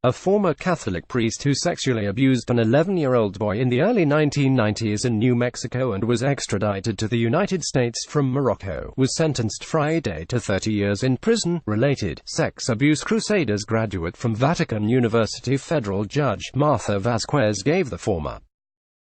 a former Catholic priest who sexually abused an 11-year-old boy in the early 1990s in New Mexico and was extradited to the United States from Morocco, was sentenced Friday to 30 years in prison. Related, Sex Abuse Crusaders graduate from Vatican University federal judge Martha Vasquez gave the former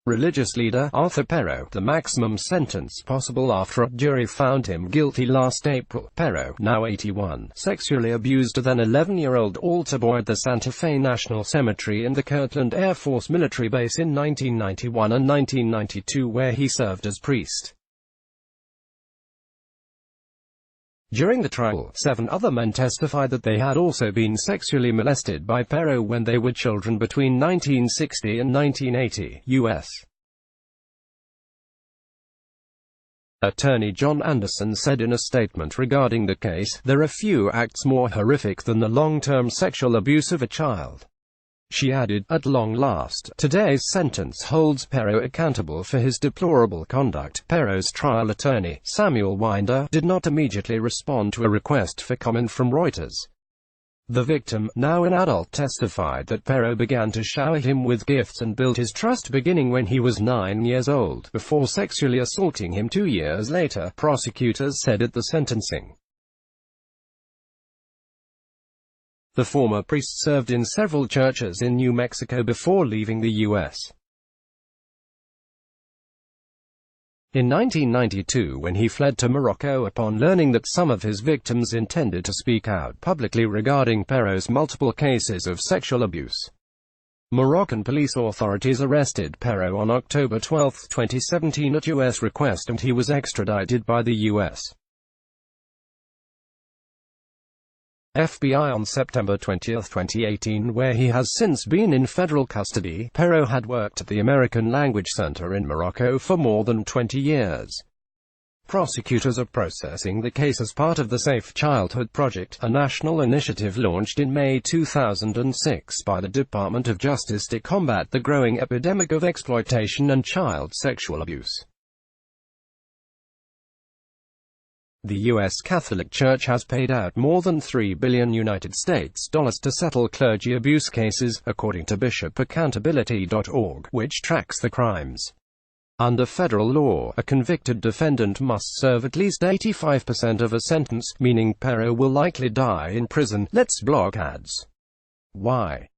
religious leader, Arthur Pero, the maximum sentence possible after a jury found him guilty last April. Pero, now 81, sexually abused a then 11-year-old altar boy at the Santa Fe National Cemetery in the Kirtland Air Force Military Base in 1991 and 1992, where he served as priest. During the trial, 7 other men testified that they had also been sexually molested by Pero when they were children between 1960 and 1980, U.S. Attorney John Anderson said in a statement regarding the case, "There are few acts more horrific than the long-term sexual abuse of a child." She added, "At long last, today's sentence holds Pero accountable for his deplorable conduct." Pero's trial attorney, Samuel Winder, did not immediately respond to a request for comment from Reuters. The victim, now an adult, testified that Pero began to shower him with gifts and build his trust beginning when he was 9 years old, before sexually assaulting him 2 years later, prosecutors said at the sentencing. The former priest served in several churches in New Mexico before leaving the U.S. In 1992, when he fled to Morocco upon learning that some of his victims intended to speak out publicly regarding Pero's multiple cases of sexual abuse. Moroccan police authorities arrested Pero on October 12, 2017 at U.S. request, and he was extradited by the U.S. FBI on September 20, 2018, where he has since been in federal custody. Pero had worked at the American Language Center in Morocco for more than 20 years. Prosecutors are processing the case as part of the Safe Childhood Project, a national initiative launched in May 2006 by the Department of Justice to combat the growing epidemic of exploitation and child sexual abuse. The U.S. Catholic Church has paid out more than $3 billion to settle clergy abuse cases, according to bishopaccountability.org, which tracks the crimes. Under federal law, a convicted defendant must serve at least 85% of a sentence, meaning Pero will likely die in prison. Let's block ads. Why?